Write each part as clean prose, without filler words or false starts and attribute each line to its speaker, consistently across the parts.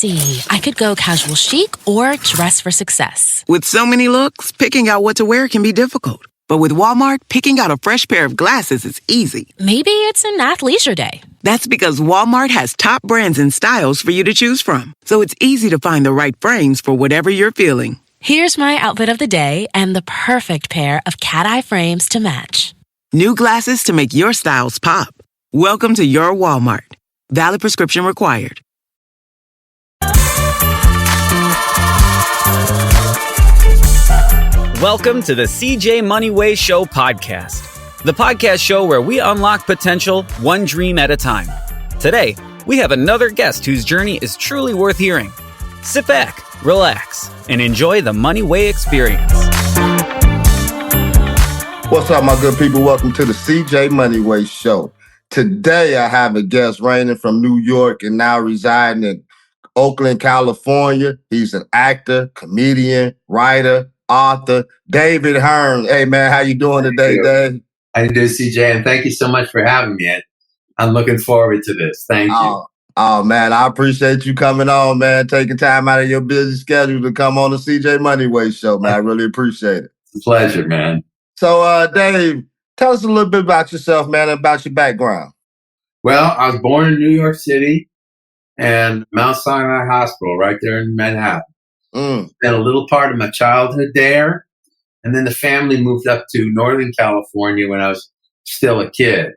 Speaker 1: see. I could go casual chic or dress for success.
Speaker 2: With so many looks, picking out what to wear can be difficult. But with Walmart, picking out a fresh pair of glasses is easy.
Speaker 1: Maybe it's an athleisure day.
Speaker 2: That's because Walmart has top brands and styles for you to choose from. So it's easy to find the right frames for whatever you're feeling.
Speaker 1: Here's my outfit of the day and the perfect pair of cat-eye frames to match.
Speaker 2: New glasses to make your styles pop. Welcome to your Walmart. Valid prescription required.
Speaker 3: Welcome to the CJ Moneyway Show podcast, the podcast show where we unlock potential one dream at a time. Today, we have another guest whose journey is truly worth hearing. Sit back, relax, and enjoy the Moneyway experience.
Speaker 4: What's up, my good people? Welcome to the CJ Moneyway Show. Today, I have a guest reigning from New York and now residing in Oakland, California. He's an actor, comedian, writer, author, David Hern. Hey, man, how you doing today, Dave?
Speaker 5: How you doing, CJ? And thank you so much for having me. I'm looking forward to this. Thank you.
Speaker 4: Oh, man, I appreciate you coming on, man, taking time out of your busy schedule to come on the CJ Moneyway Show, man. I really appreciate it.
Speaker 5: It's a pleasure, man.
Speaker 4: So, Dave, tell us a little bit about yourself, man, and about your background.
Speaker 5: Well, I was born in New York City and Mount Sinai Hospital right there in Manhattan. Spent a little part of my childhood there. And then the family moved up to Northern California when I was still a kid.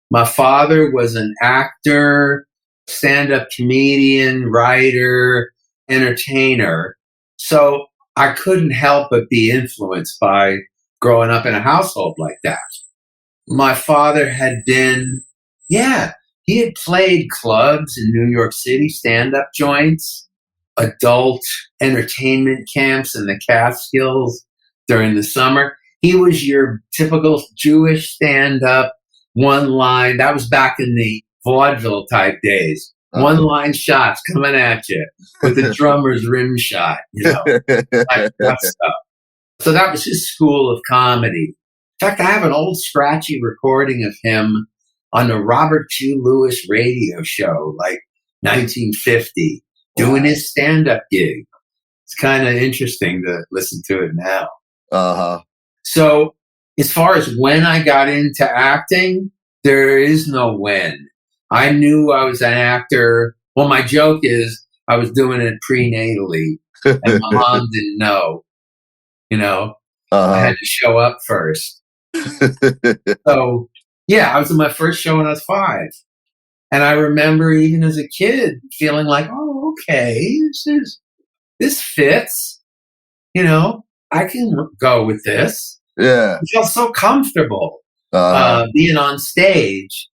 Speaker 5: My father was an actor, stand-up comedian, writer, entertainer. So I couldn't help but be influenced by growing up in a household like that. My father had been, he had played clubs in New York City, stand-up joints, adult entertainment camps in the Catskills during the summer. He was your typical Jewish stand-up, one line. That was back in the vaudeville type days. One line shots coming at you with the drummer's rim shot, that stuff. So that was his school of comedy. In fact, I have an old scratchy recording of him on the Robert Hugh Lewis radio show, like 1950, doing his stand-up gig. It's kind of interesting to listen to it now. So as far as when I got into acting, there is no when. I knew I was an actor. Well, my joke is I was doing it prenatally, and my mom didn't know. I had to show up first. So, I was in my first show when I was 5. And I remember even as a kid feeling like, oh, okay, this fits. I can go with this. Yeah. I felt so comfortable being on stage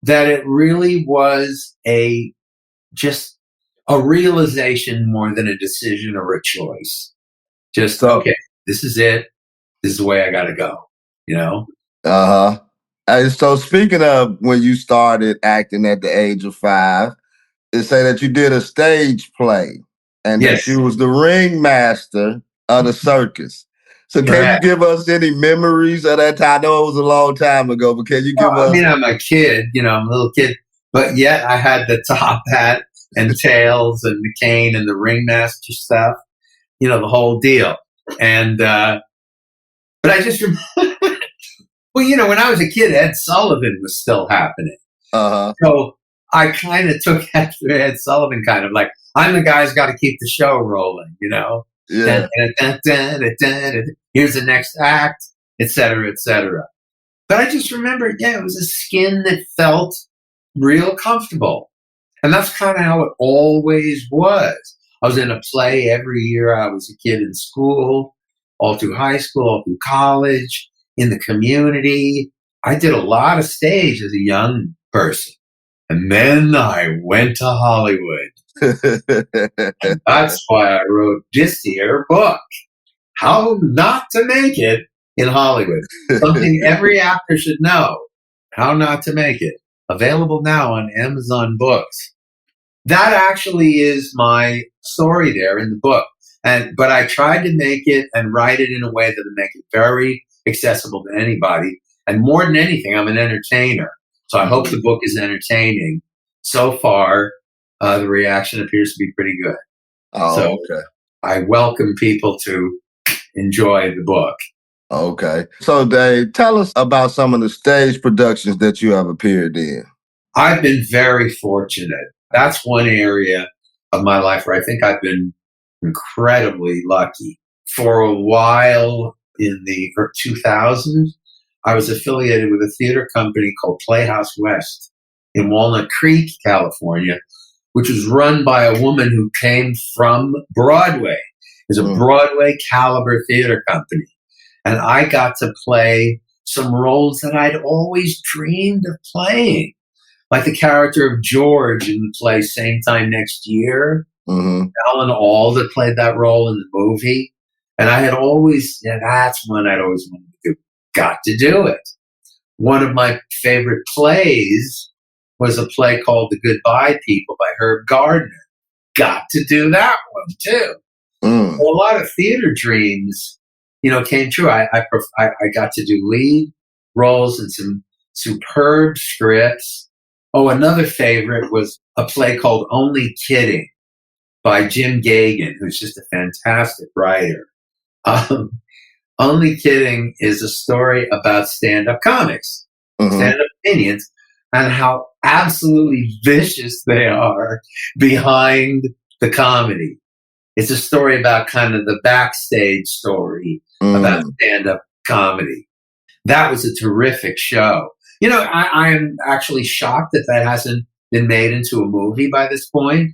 Speaker 5: that it really was just a realization more than a decision or a choice. Just, okay, this is it. This is the way I got to go,
Speaker 4: And so speaking of when you started acting at the age of 5, it say that you did a stage play and that you was the ringmaster of the circus. So can you give us any memories of that time? I know it was a long time ago, but can you give us...
Speaker 5: I'm a kid, I'm a little kid, but yet I had the top hat and tails and the cane and the ringmaster stuff, the whole deal. And, but I just remember, well, when I was a kid, Ed Sullivan was still happening. So I kind of took after Ed Sullivan, kind of like, I'm the guy who's got to keep the show rolling, Yeah. Here's the next act, et cetera, et cetera. But I just remember, it was a skin that felt real comfortable. And that's kind of how it always was. I was in a play every year I was a kid in school, all through high school, all through college, in the community. I did a lot of stage as a young person. And then I went to Hollywood. And that's why I wrote this here book, How Not to Make It in Hollywood. Something every actor should know. How Not to Make It. Available now on Amazon Books. That actually is my story there in the book. But I tried to make it and write it in a way that would make it very accessible to anybody. And more than anything, I'm an entertainer. So I hope the book is entertaining. So far, the reaction appears to be pretty good.
Speaker 4: Oh,
Speaker 5: So
Speaker 4: okay.
Speaker 5: I welcome people to enjoy the book.
Speaker 4: Okay. So, Dave, tell us about some of the stage productions that you have appeared in.
Speaker 5: I've been very fortunate. That's one area of my life where I think I've been incredibly lucky. For a while in the 2000s, I was affiliated with a theater company called Playhouse West in Walnut Creek, California, which was run by a woman who came from Broadway. It's a Broadway caliber theater company. And I got to play some roles that I'd always dreamed of playing, like the character of George in the play Same Time Next Year. Alan Alda played that role in the movie. And I had always, that's one I'd always wanted to do. Got to do it. One of my favorite plays was a play called The Goodbye People by Herb Gardner. Got to do that one too. Well, a lot of theater dreams, came true. I got to do lead roles in some superb scripts. Oh, another favorite was a play called Only Kidding by Jim Gagan, who's just a fantastic writer. Only Kidding is a story about stand-up comics, stand-up opinions, and how absolutely vicious they are behind the comedy. It's a story about kind of the backstage story about stand-up comedy. That was a terrific show. I am actually shocked that hasn't been made into a movie by this point.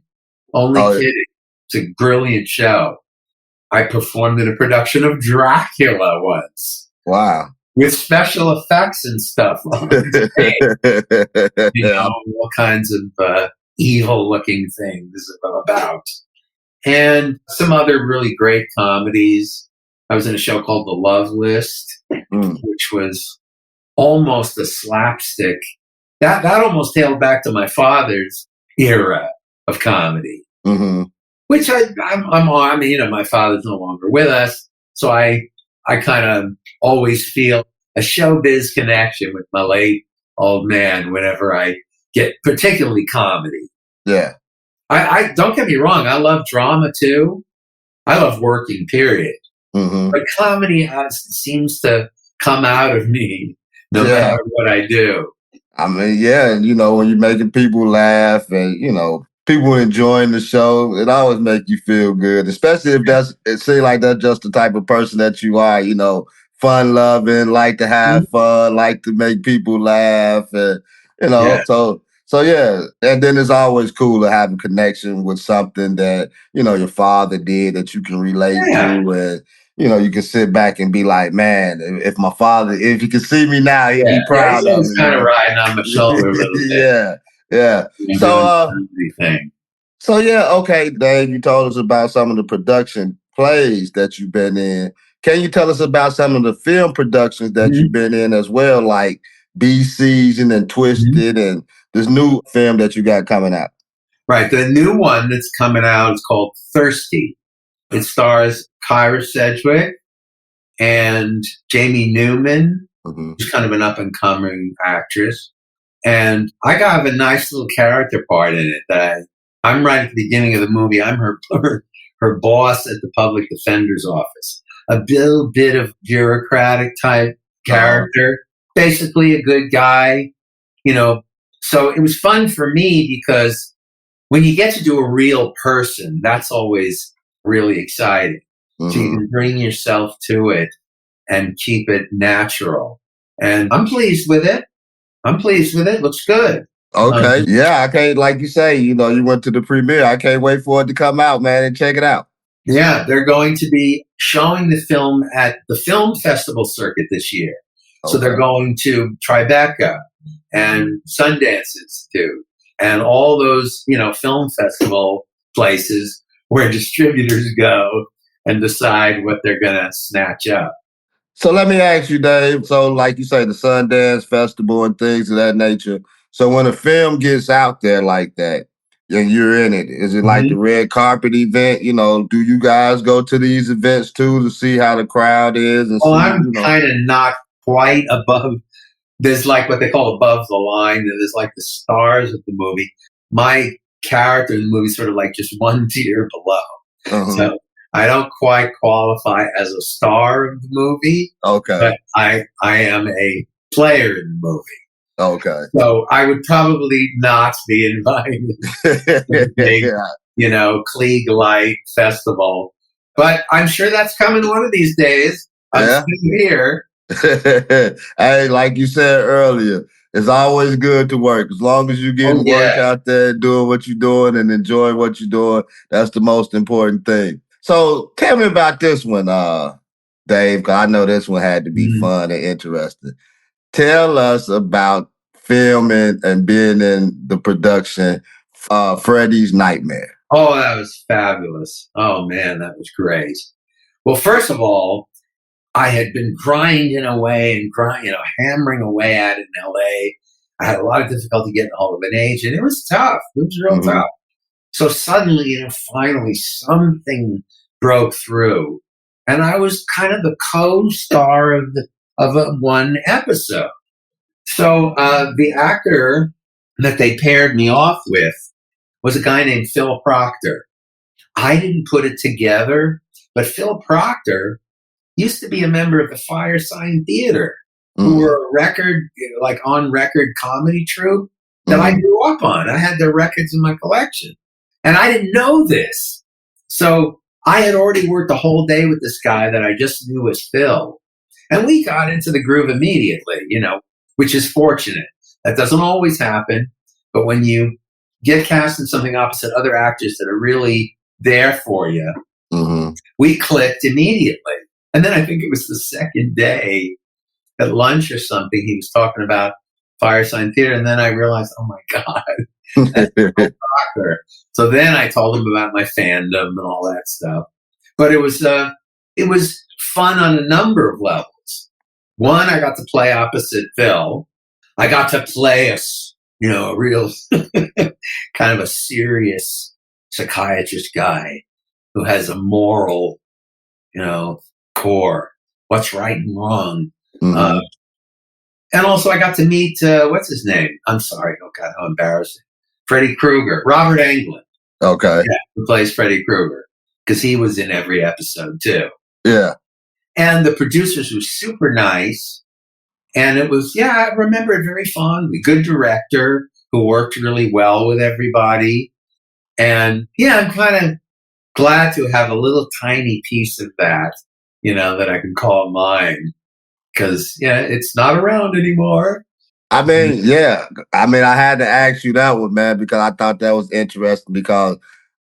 Speaker 5: Only Kidding. It's a brilliant show. I performed in a production of Dracula once.
Speaker 4: Wow.
Speaker 5: With special effects and stuff on all kinds of evil-looking things about. And some other really great comedies. I was in a show called The Love List, which was almost a slapstick. That almost tailed back to my father's era of comedy, which I'm on. My father's no longer with us, so I kind of always feel a showbiz connection with my late old man whenever I get, particularly comedy.
Speaker 4: Yeah.
Speaker 5: I don't get me wrong. I love drama too. I love working, period. But comedy seems to come out of me no matter what I do.
Speaker 4: I mean, when you're making people laugh and, people enjoying the show, it always makes you feel good, especially if it seems like that's just the type of person that you are, fun loving, like to have fun, like to make people laugh, and, So yeah, and then it's always cool to have a connection with something that, your father did that you can relate to, and, you can sit back and be like, man, if my father, if he could see me now, he'd be proud of me.
Speaker 5: He's kind of riding on my shoulder a little bit.
Speaker 4: Yeah. Okay, Dave, you told us about some of the production plays that you've been in. Can you tell us about some of the film productions that you've been in as well, like B Season and Twisted and this new film that you got coming out?
Speaker 5: Right. The new one that's coming out is called Thirsty. It stars Kyra Sedgwick and Jamie Newman, who's kind of an up-and-coming actress. And I got a nice little character part in it that I'm right at the beginning of the movie. I'm her boss at the public defender's office. A bit of bureaucratic type character, basically a good guy, So it was fun for me because when you get to do a real person, that's always really exciting. So you can bring yourself to it and keep it natural. And I'm pleased with it. Looks good.
Speaker 4: Okay. I can't, like you say, you went to the premiere. I can't wait for it to come out, man, and check it out.
Speaker 5: Yeah, they're going to be showing the film at the film festival circuit this year. Okay. So they're going to Tribeca and Sundance Institute and all those, film festival places where distributors go and decide what they're going to snatch up.
Speaker 4: So let me ask you, Dave. So like you say, the Sundance Festival and things of that nature. So when a film gets out there like that, and you're in it, is it like the red carpet event? Do you guys go to these events too to see how the crowd is? And
Speaker 5: I'm kind of not quite above. There's like what they call above the line. And there's like the stars of the movie. My character in the movie sort of like just one tier below. So I don't quite qualify as a star of the movie.
Speaker 4: Okay.
Speaker 5: But I am a player in the movie.
Speaker 4: Okay.
Speaker 5: So I would probably not be invited to the big, Klieg-like festival. But I'm sure that's coming one of these days. I'm still here.
Speaker 4: Hey, like you said earlier, it's always good to work. As long as you're getting work out there, doing what you're doing and enjoying what you're doing, that's the most important thing. So tell me about this one, Dave, because I know this one had to be fun and interesting. Tell us about filming and being in the production, Freddy's Nightmare.
Speaker 5: Oh, that was fabulous. Oh, man, that was great. Well, first of all, I had been grinding away and hammering away at it in L.A. I had a lot of difficulty getting a hold of an agent. It was tough. It was real tough. So suddenly, finally something broke through. And I was kind of the co-star of one episode. So the actor that they paired me off with was a guy named Phil Proctor. I didn't put it together, but Phil Proctor used to be a member of the Firesign Theater, who were a on-record comedy troupe that I grew up on. I had their records in my collection. And I didn't know this. So I had already worked a whole day with this guy that I just knew as Phil. And we got into the groove immediately, which is fortunate. That doesn't always happen. But when you get cast in something opposite other actors that are really there for you, we clicked immediately. And then I think it was the second day at lunch or something, he was talking about Firesign Theater. And then I realized, oh my God, that's Phil Proctor. So then I told him about my fandom and all that stuff. But it was fun on a number of levels. One, I got to play opposite Phil. I got to play a real kind of a serious psychiatrist guy who has a moral, core. What's right and wrong. And also I got to meet, what's his name? I'm sorry. Oh God, how embarrassing. Freddy Krueger, Robert Englund.
Speaker 4: Okay.
Speaker 5: Yeah, who plays Freddy Krueger. Because he was in every episode too.
Speaker 4: Yeah.
Speaker 5: And the producers were super nice. And it was, I remember it very fondly. Good director who worked really well with everybody. And I'm kind of glad to have a little tiny piece of that, that I can call mine. Because, it's not around anymore.
Speaker 4: I mean, I had to ask you that one, man, because I thought that was interesting because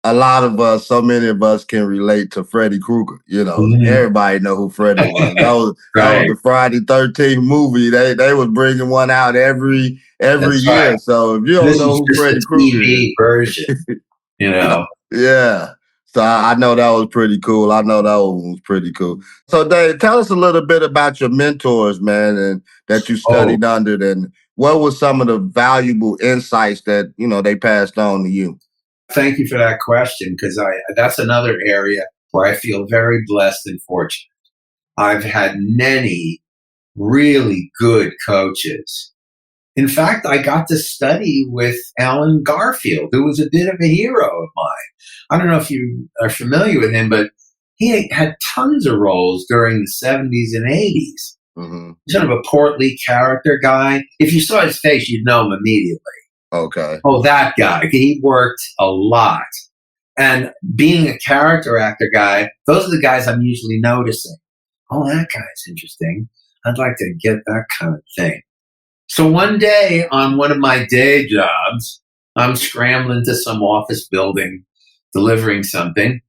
Speaker 4: a lot of us, so many of us can relate to Freddy Krueger. Everybody know who Freddy was. That was the Friday 13th movie. They was bringing one out every year. Right. So if you don't know who Freddy Krueger is,
Speaker 5: version,
Speaker 4: Yeah. So I know that was pretty cool. I know that one was pretty cool. So Dave, tell us a little bit about your mentors, man, and that you studied under, and what were some of the valuable insights that, they passed on to you?
Speaker 5: Thank you for that question, because that's another area where I feel very blessed and fortunate. I've had many really good coaches. In fact, I got to study with Alan Garfield, who was a bit of a hero of mine. I don't know if you are familiar with him, but he had tons of roles during the 70s and 80s. Sort of a portly character guy. If you saw his face, you'd know him immediately.
Speaker 4: Okay.
Speaker 5: Oh, that guy. He worked a lot. And being a character actor guy, those are the guys I'm usually noticing. Oh, that guy's interesting. I'd like to get that kind of thing. So one day on one of my day jobs, I'm scrambling to some office building, delivering something,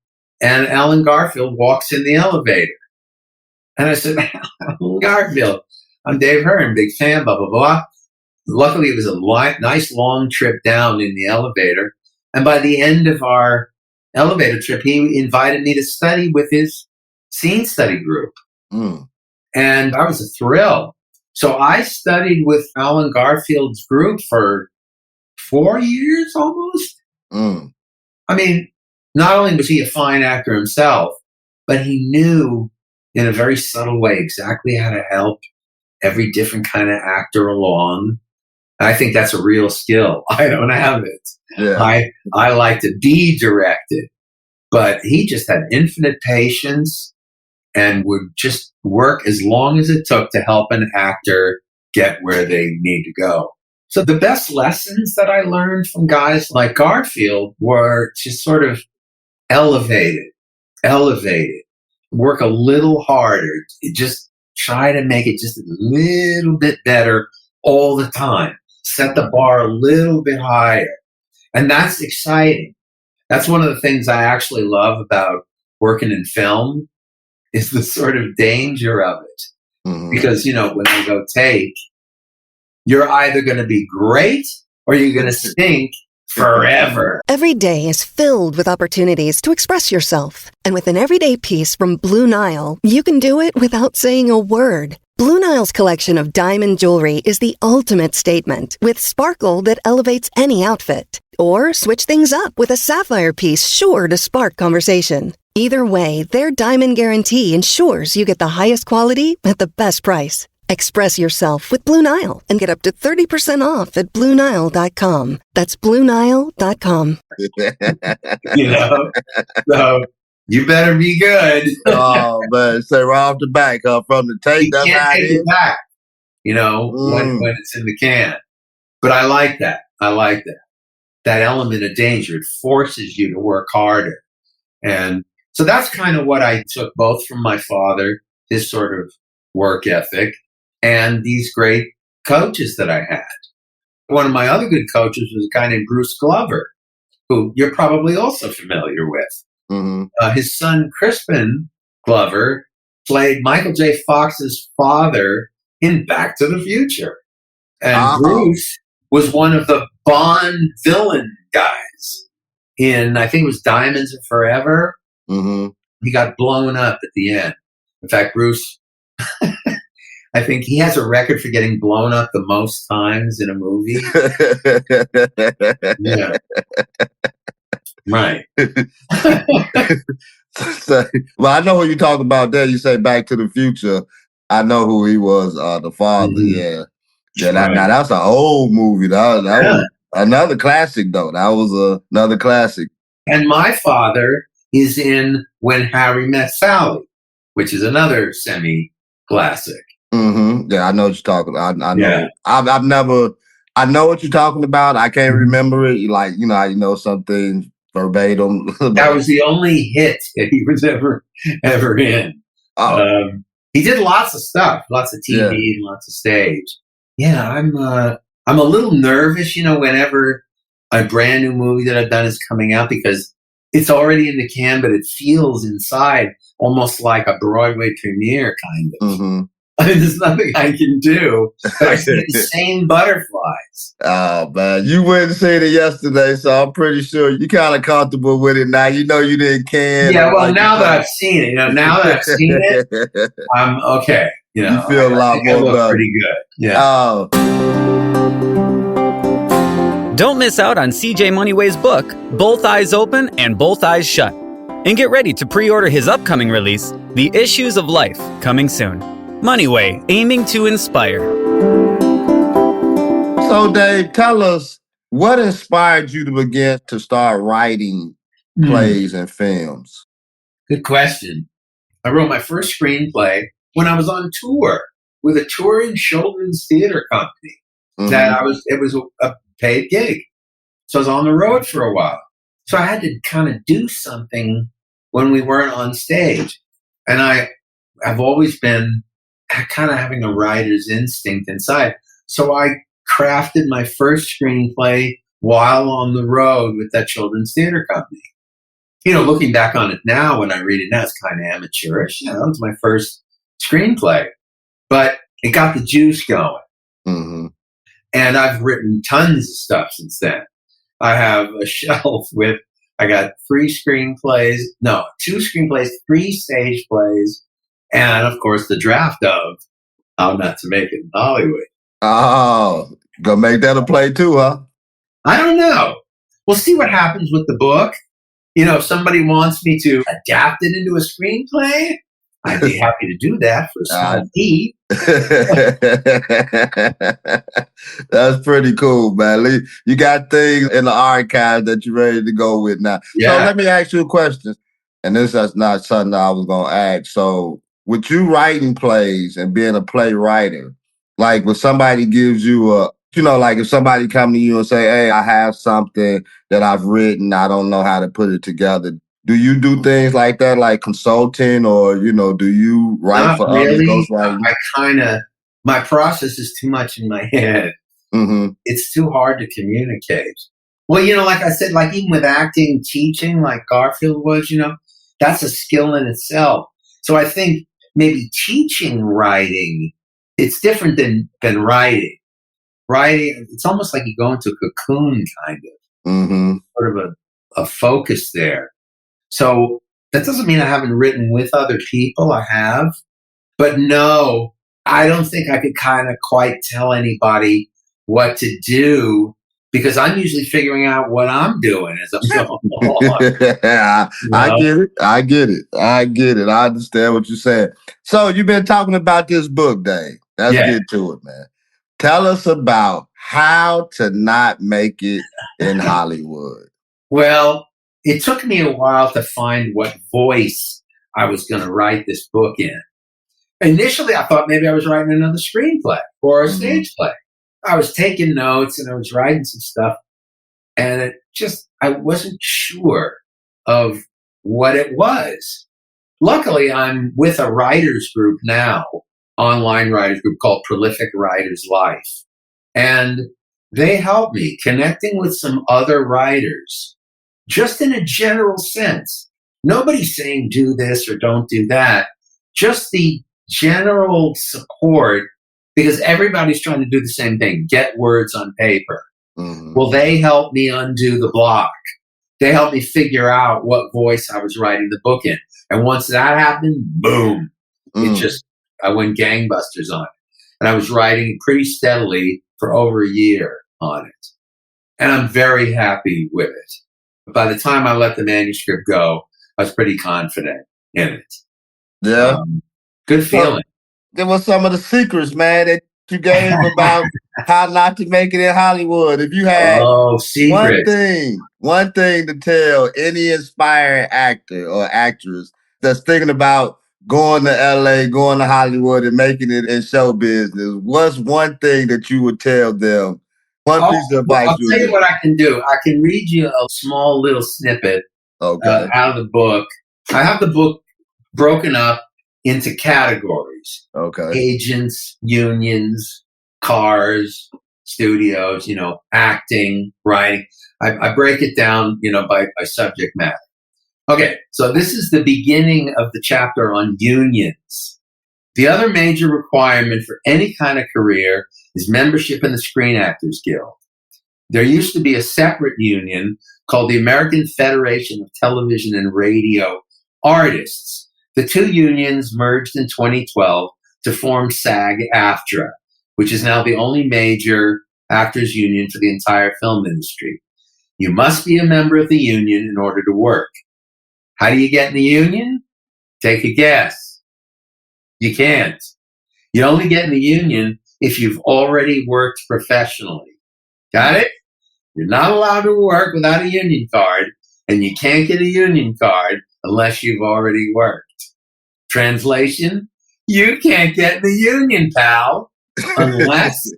Speaker 5: and Alan Garfield walks in the elevator. And I said, Alan Garfield, I'm Dave Hern, big fan, blah, blah, blah. Luckily, it was a nice long trip down in the elevator. And by the end of our elevator trip, he invited me to study with his scene study group. And I was a thrill. So I studied with Alan Garfield's group for 4 years almost. I mean, not only was he a fine actor himself, but he knew in a very subtle way exactly how to help every different kind of actor along. I think that's a real skill. I don't have it. I like to be directed. But he just had infinite patience and would just work as long as it took to help an actor get where they need to go. So the best lessons that I learned from guys like Garfield were to sort of elevate it, work a little harder, just try to make it just a little bit better all the time, set the bar a little bit higher. And that's exciting. That's one of the things I actually love about working in film is the sort of danger of it. Mm-hmm. Because, when they go take, you're either going to be great or you're going to stink forever.
Speaker 6: Every day is filled with opportunities to express yourself. And with an everyday piece from Blue Nile, you can do it without saying a word. Blue Nile's collection of diamond jewelry is the ultimate statement, with sparkle that elevates any outfit. Or switch things up with a sapphire piece sure to spark conversation. Either way, their diamond guarantee ensures you get the highest quality at the best price. Express yourself with Blue Nile and get up to 30% off at BlueNile.com. That's BlueNile.com.
Speaker 5: So you better be good.
Speaker 4: Oh, man. Say right off the back, from the tape.
Speaker 5: That's how it is. Back, when it's in the can. But I like that. That element of danger. It forces you to work harder. And so that's kind of what I took both from my father, his sort of work ethic, and these great coaches that I had. One of my other good coaches was a guy named Bruce Glover, who you're probably also familiar with. Mm-hmm. His son, Crispin Glover, played Michael J. Fox's father in Back to the Future. And Bruce was one of the Bond villain guys in, I think it was Diamonds Are Forever. Mm-hmm. He got blown up at the end. In fact, Bruce, I think he has a record for getting blown up the most times in a movie. Yeah. Right.
Speaker 4: Well, I know who you talk about there. You say Back to the Future. I know who he was, the father. Mm-hmm. Yeah. Now that's an old movie. That was another classic, though. That was another classic.
Speaker 5: And my father is in When Harry Met Sally, which is another semi-classic.
Speaker 4: Mm-hmm. Yeah, I know what you're talking about. I know. Yeah. I've never. I know what you're talking about. I can't remember it. I know something verbatim.
Speaker 5: That was the only hit that he was ever in. Oh. He did lots of stuff, lots of TV and lots of stage. Yeah, I'm a little nervous, whenever a brand new movie that I've done is coming out, because it's already in the can, but it feels inside almost like a Broadway premiere, kind of. Mm-hmm. I mean, there's nothing I can do, but I see the same butterflies.
Speaker 4: Oh, man. You went and seen it yesterday, so I'm pretty sure you're kind of comfortable with it now. You didn't can.
Speaker 5: Yeah, well, now that I've seen it, I'm okay.
Speaker 4: You feel a lot more better.
Speaker 5: Pretty good. Yeah.
Speaker 3: Don't miss out on CJ Moneyway's book, Both Eyes Open and Both Eyes Shut. And get ready to pre-order his upcoming release, The Issues of Life, coming soon. Moneyway, aiming to inspire.
Speaker 4: So, Dave, tell us, what inspired you to begin to start writing plays and films?
Speaker 5: Good question. I wrote my first screenplay when I was on tour with a touring children's theater company. Mm-hmm. It was a paid gig. So I was on the road for a while. So I had to kind of do something when we weren't on stage. And I've always been kind of having a writer's instinct inside. So I crafted my first screenplay while on the road with that children's theater company. Looking back on it now, when I read it now, it's kind of amateurish. That was my first screenplay. But it got the juice going. Mm-hmm. And I've written tons of stuff since then. I have a shelf I got 2 screenplays, 3 stage plays, and of course the draft of How Not to Make It in Hollywood.
Speaker 4: Oh, gonna make that a play too, huh?
Speaker 5: I don't know. We'll see what happens with the book. If somebody wants me to adapt it into a screenplay, I'd be happy to do that for a small fee.
Speaker 4: That's pretty cool, man. You got things in the archive that you're ready to go with now.
Speaker 5: Yeah.
Speaker 4: So let me ask you a question. And this is not something I was going to ask. So with you writing plays and being a playwright, like when somebody gives you like if somebody come to you and say, hey, I have something that I've written, I don't know how to put it together. Do you do things like that, like consulting, or, do you write
Speaker 5: Not
Speaker 4: for
Speaker 5: really.
Speaker 4: others?
Speaker 5: My process is too much in my head.
Speaker 4: Mm-hmm.
Speaker 5: It's too hard to communicate. Well, like I said, like even with acting, teaching, like Garfield was, that's a skill in itself. So I think maybe teaching writing, it's different than writing. Writing, it's almost like you go into a cocoon, kind of, sort of a focus there. So that doesn't mean I haven't written with other people. I have. But no, I don't think I could kind of quite tell anybody what to do, because I'm usually figuring out what I'm doing as I'm going along.
Speaker 4: I get it. I understand what you're saying. So you've been talking about this book, Dave. Let's get to it, man. Tell us about how to not make it in Hollywood.
Speaker 5: Well, it took me a while to find what voice I was going to write this book in. Initially, I thought maybe I was writing another screenplay or a stage play. I was taking notes and I was writing some stuff, and I wasn't sure of what it was. Luckily, I'm with a writers group now, online writers group called Prolific Writers Life. And they help me connecting with some other writers, just in a general sense. Nobody's saying do this or don't do that. Just the general support, because everybody's trying to do the same thing, get words on paper. Mm-hmm. Well, they helped me undo the block. They helped me figure out what voice I was writing the book in. And once that happened, boom, I went gangbusters on it. And I was writing pretty steadily for over a year on it. And I'm very happy with it. But by the time I let the manuscript go, I was pretty confident in it.
Speaker 4: Yeah.
Speaker 5: Good feeling.
Speaker 4: There were some of the secrets, man, that you gave about how not to make it in Hollywood. If you had one thing to tell any inspiring actor or actress that's thinking about going to LA, going to Hollywood and making it in show business, what's one thing that you would tell them? One piece of advice.
Speaker 5: I'll tell you what I can do. I can read you a small little snippet out of the book. I have the book broken up into categories. Okay. Agents, unions, cars, studios, acting, writing. I break it down, by subject matter. Okay, so this is the beginning of the chapter on unions. The other major requirement for any kind of career is membership in the Screen Actors Guild. There used to be a separate union called the American Federation of Television and Radio Artists. The two unions merged in 2012 to form SAG-AFTRA, which is now the only major actors union for the entire film industry. You must be a member of the union in order to work. How do you get in the union? Take a guess. You can't. You only get in the union if you've already worked professionally. Got it? You're not allowed to work without a union card, and you can't get a union card unless you've already worked. Translation, you can't get in the union, pal, unless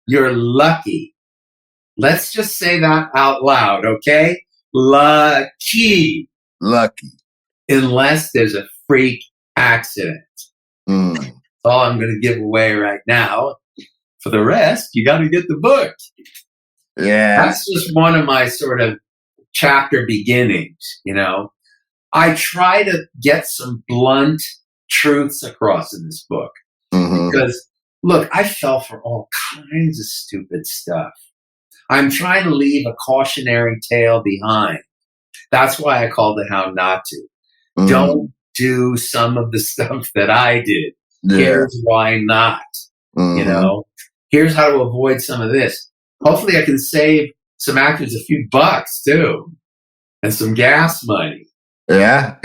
Speaker 5: you're lucky. Let's just say that out loud, okay? Lucky. Unless there's a freak accident. That's all I'm going to give away right now. For the rest, you got to get the book. Yeah. That's just one of my sort of chapter beginnings, I try to get some blunt truths across in this book. Because, look, I fell for all kinds of stupid stuff. I'm trying to leave a cautionary tale behind. That's why I called it How Not to. Don't do some of the stuff that I did. Yeah. Here's why not. Here's how to avoid some of this. Hopefully I can save some actors a few bucks too, and some gas money.
Speaker 4: Yeah.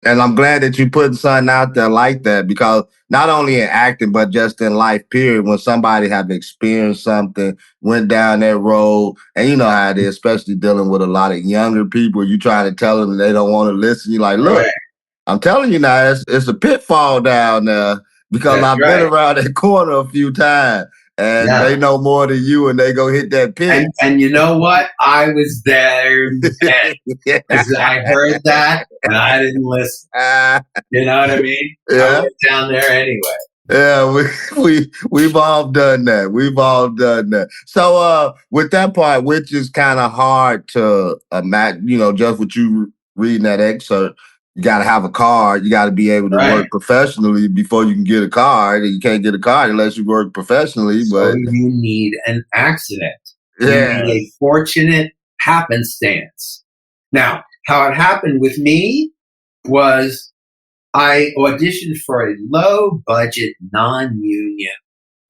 Speaker 4: And I'm glad that you putting something out there like that, because not only in acting, but just in life, period, when somebody have experienced something, went down that road, and you know how it is, especially dealing with a lot of younger people, you trying to tell them and they don't want to listen. You're like, look, I'm telling you now, it's a pitfall down there, because I've been around that corner a few times. And they know more than you, and they go hit that pit.
Speaker 5: And you know what? I was there because I heard that, and I didn't listen. You know what I mean? I went down there anyway.
Speaker 4: Yeah, we've all done that. We've all done that. So with that part, which is kind of hard to imagine, you know, just with you reading that excerpt, you got to have a card. You got to be able to work professionally before you can get a card. You can't get a card unless you work professionally.
Speaker 5: So you need an accident.
Speaker 4: Yeah.
Speaker 5: You need a fortunate happenstance. Now, how it happened with me was I auditioned for a low-budget, non-union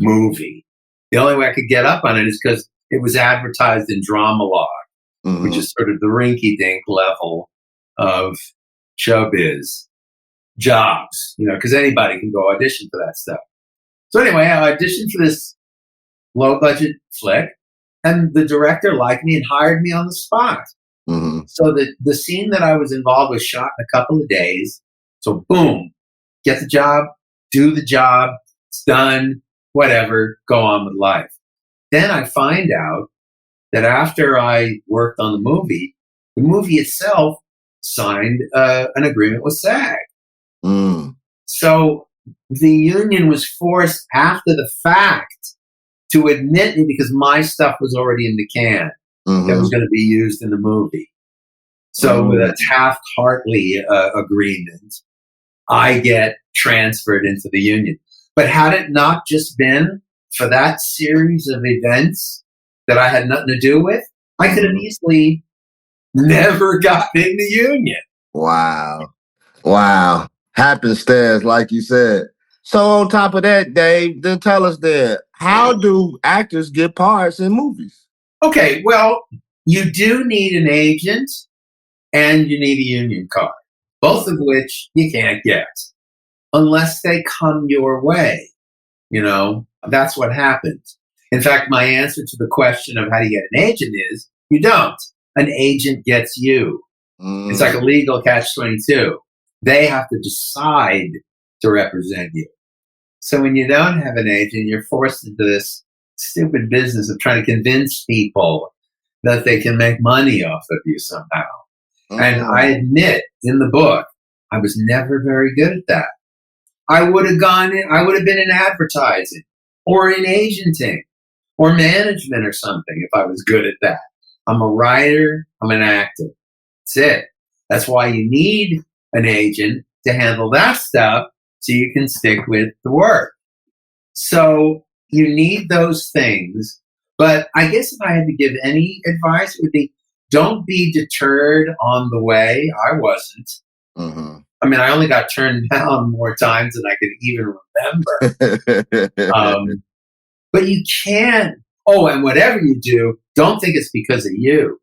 Speaker 5: movie. The only way I could get up on it is because it was advertised in Dramalog, which is sort of the rinky-dink level of showbiz jobs, you know, because anybody can go audition for that stuff. So anyway, I auditioned for this low-budget flick, and the director liked me and hired me on the spot. So the scene that I was involved with shot in a couple of days. So boom, get the job, do the job, it's done, whatever, go on with life. Then I find out that after I worked on the movie itself signed an agreement with SAG. So the union was forced after the fact to admit me because my stuff was already in the can that was going to be used in the movie. So with a Taft-Hartley agreement, I get transferred into the union. But had it not just been for that series of events that I had nothing to do with, I could have easily never gotten in the union.
Speaker 4: Wow. Happenstance, like you said. So on top of that, Dave, then tell us then, how do actors get parts in movies?
Speaker 5: Okay, well, you do need an agent and you need a union card, both of which you can't get unless they come your way. You know, that's what happens. In fact, my answer to the question of how do you get an agent is you don't. An agent gets you. It's like a legal catch-22. They have to decide to represent you. So when you don't have an agent, you're forced into this stupid business of trying to convince people that they can make money off of you somehow. And I admit in the book, I was never very good at that. I would have been in advertising or in agenting or management or something if I was good at that. I'm a writer. I'm an actor. That's it. That's why you need an agent to handle that stuff so you can stick with the work. So you need those things. But I guess if I had to give any advice, it would be don't be deterred on the way. I wasn't. I mean, I only got turned down more times than I could even remember. But you can't. Oh, and whatever you do, don't think it's because of you.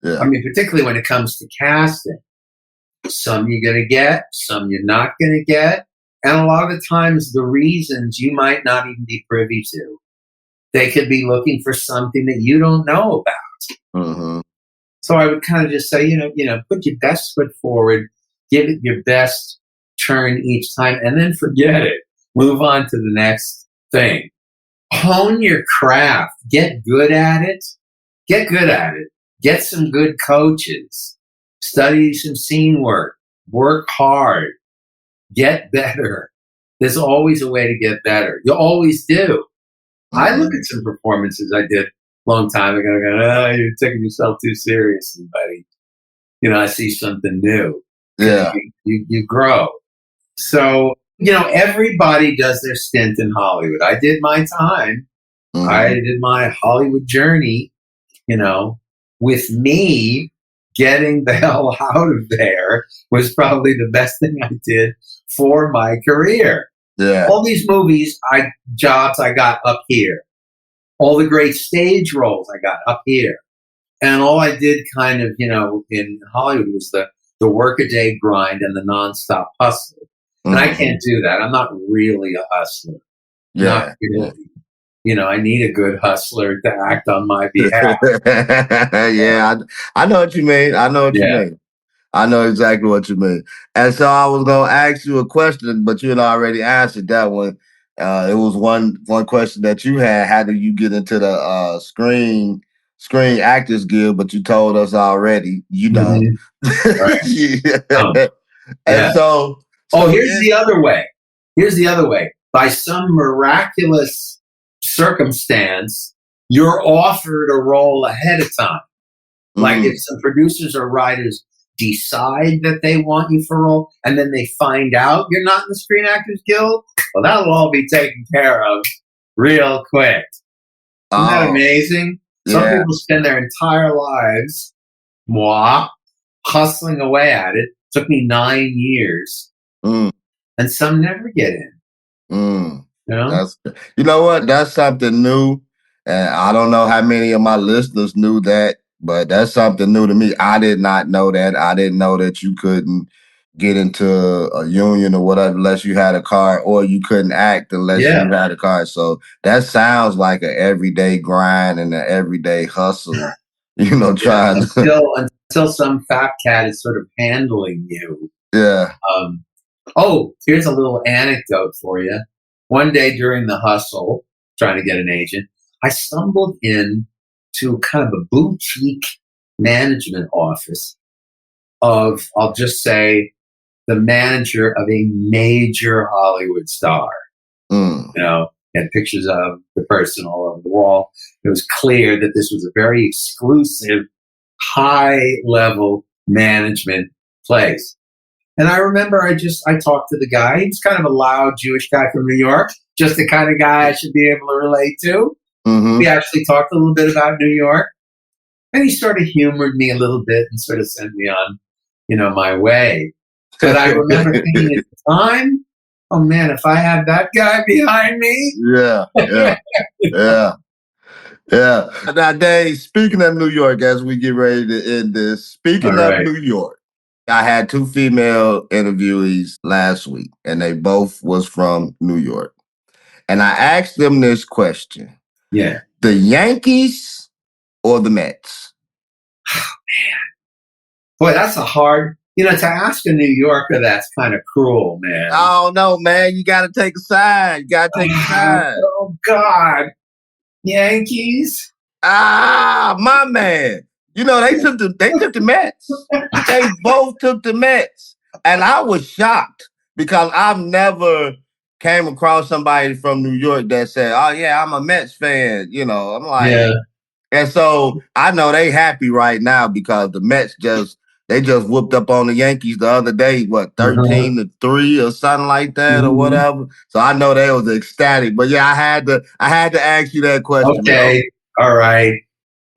Speaker 5: I mean, particularly when it comes to casting. Some you're going to get, some you're not going to get. And a lot of the times, the reasons you might not even be privy to. They could be looking for something that you don't know about. So I would kind of just say, you know, put your best foot forward, give it your best turn each time, and then forget it. Move on to the next thing. Hone your craft. Get good at it. Get some good coaches. Study some scene work. Work hard. Get better. There's always a way to get better. You always do. I look at some performances I did a long time ago and go, you're taking yourself too seriously, buddy. You know, I see something new.
Speaker 4: Yeah.
Speaker 5: You grow. So, you know, everybody does their stint in Hollywood. I did my time. I did my Hollywood journey, you know. With me, getting the hell out of there was probably the best thing I did for my career.
Speaker 4: Yeah.
Speaker 5: All these jobs I got up here. All the great stage roles I got up here. And all I did kind of, you know, in Hollywood was the the workaday grind and the nonstop hustle. And I can't do that. I'm not really a hustler.
Speaker 4: Yeah.
Speaker 5: Really. You know, I need a good hustler to act on my behalf.
Speaker 4: Yeah, I know what you mean. I know what you mean. I know exactly what you mean. And so I was going to ask you a question, but you had already answered that one. It was one question that you had. How did you get into the Screen Actors Guild? But you told us already. You know.
Speaker 5: Right.
Speaker 4: And so
Speaker 5: here's the other way. Here's the other way. By some miraculous circumstance, you're offered a role ahead of time. Like if some producers or writers decide that they want you for a role, and then they find out you're not in the Screen Actors Guild, well, that'll all be taken care of real quick. Isn't that amazing? Some people spend their entire lives, hustling away at it. Took me 9 years, and some never get in. You know?
Speaker 4: You know what? That's something new, and I don't know how many of my listeners knew that. But that's something new to me. I did not know that. I didn't know that you couldn't get into a union or whatever unless you had a card, or you couldn't act unless you had a card. So that sounds like an everyday grind and an everyday hustle. You know, trying
Speaker 5: until some fat cat is sort of handling you.
Speaker 4: Yeah.
Speaker 5: Here's a little anecdote for you. One day during the hustle, trying to get an agent, I stumbled in to kind of a boutique management office of, I'll just say, the manager of a major Hollywood star. You know, had pictures of the person all over the wall. It was clear that this was a very exclusive, high-level management place. And I remember I talked to the guy. He's kind of a loud Jewish guy from New York, just the kind of guy I should be able to relate to. We actually talked a little bit about New York, and he sort of humored me a little bit and sort of sent me on, my way. But I remember thinking at the time, oh man, if I had that guy behind me. Yeah. Now,
Speaker 4: Dave, speaking of New York, as we get ready to end this, speaking of New York, I had 2 female interviewees last week, and they both was from New York. And I asked them this question.
Speaker 5: Yeah.
Speaker 4: The Yankees or the Mets?
Speaker 5: Oh, man. Boy, that's a hard, to ask a New Yorker, that's kind of cruel, man.
Speaker 4: Oh, no, man. You got to take a side.
Speaker 5: Oh, God. Yankees?
Speaker 4: My man. They took the Mets. They both took the Mets. And I was shocked because I've never came across somebody from New York that said, oh, yeah, I'm a Mets fan. I'm like, And so I know they happy right now because the Mets just whooped up on the Yankees the other day, 13-3 or something like that or whatever. So I know they was ecstatic. But yeah, I had to ask you that question.
Speaker 5: Okay. All right.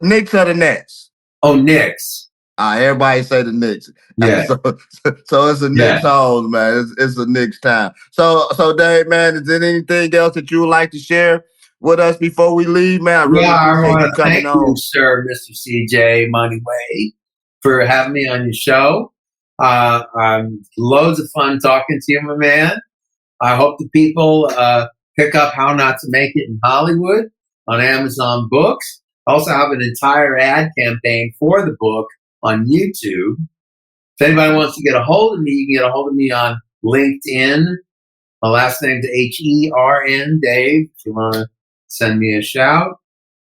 Speaker 4: Knicks or the Nets?
Speaker 5: Oh, Knicks.
Speaker 4: Everybody say the Knicks.
Speaker 5: Yeah.
Speaker 4: So it's a Knicks home, man. It's a Knicks time. So Dave, man, is there anything else that you would like to share with us before we leave, man? I really appreciate you coming on.
Speaker 5: Thank you, sir, Mr. CJ Moneyway, for having me on your show. Loads of fun talking to you, my man. I hope the people pick up How Not to Make It in Hollywood on Amazon Books. I also have an entire ad campaign for the book on YouTube. If anybody wants to get a hold of me, you can get a hold of me on LinkedIn. My last name's Hern, Dave, if you want to send me a shout.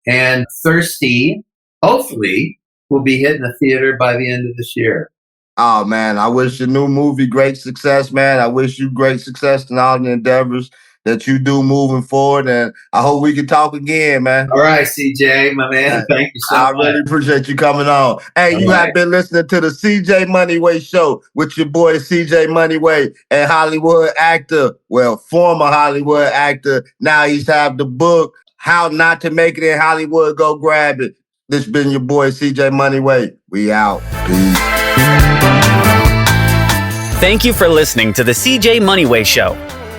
Speaker 5: And Thirsty, hopefully, will be hitting the theater by the end of this year.
Speaker 4: Oh, man, I wish your new movie great success, man. I wish you great success in all the endeavors that you do moving forward. And I hope we can talk again, man.
Speaker 5: All right, CJ, my man. Thank you so much.
Speaker 4: I really appreciate you coming on. Hey, you have been listening to the CJ Moneyway Show with your boy CJ Moneyway, a Hollywood actor. Well, former Hollywood actor. Now he's have the book, How Not to Make It in Hollywood. Go grab it. This been your boy CJ Moneyway. We out. Peace.
Speaker 3: Thank you for listening to the CJ Moneyway Show.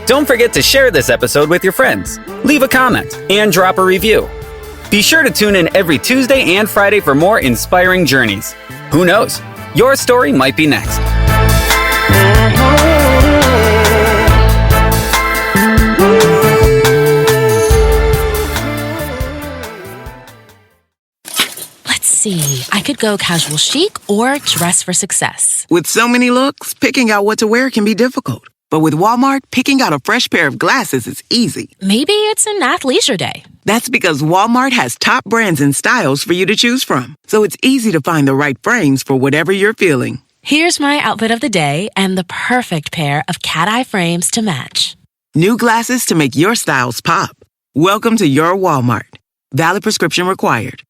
Speaker 3: Don't forget to share this episode with your friends, leave a comment, and drop a review. Be sure to tune in every Tuesday and Friday for more inspiring journeys. Who knows? Your story might be next.
Speaker 1: Let's see. I could go casual chic or dress for success.
Speaker 2: With so many looks, picking out what to wear can be difficult. But with Walmart, picking out a fresh pair of glasses is easy.
Speaker 1: Maybe it's an athleisure day.
Speaker 2: That's because Walmart has top brands and styles for you to choose from. So it's easy to find the right frames for whatever you're feeling.
Speaker 1: Here's my outfit of the day and the perfect pair of cat-eye frames to match.
Speaker 2: New glasses to make your styles pop. Welcome to your Walmart. Valid prescription required.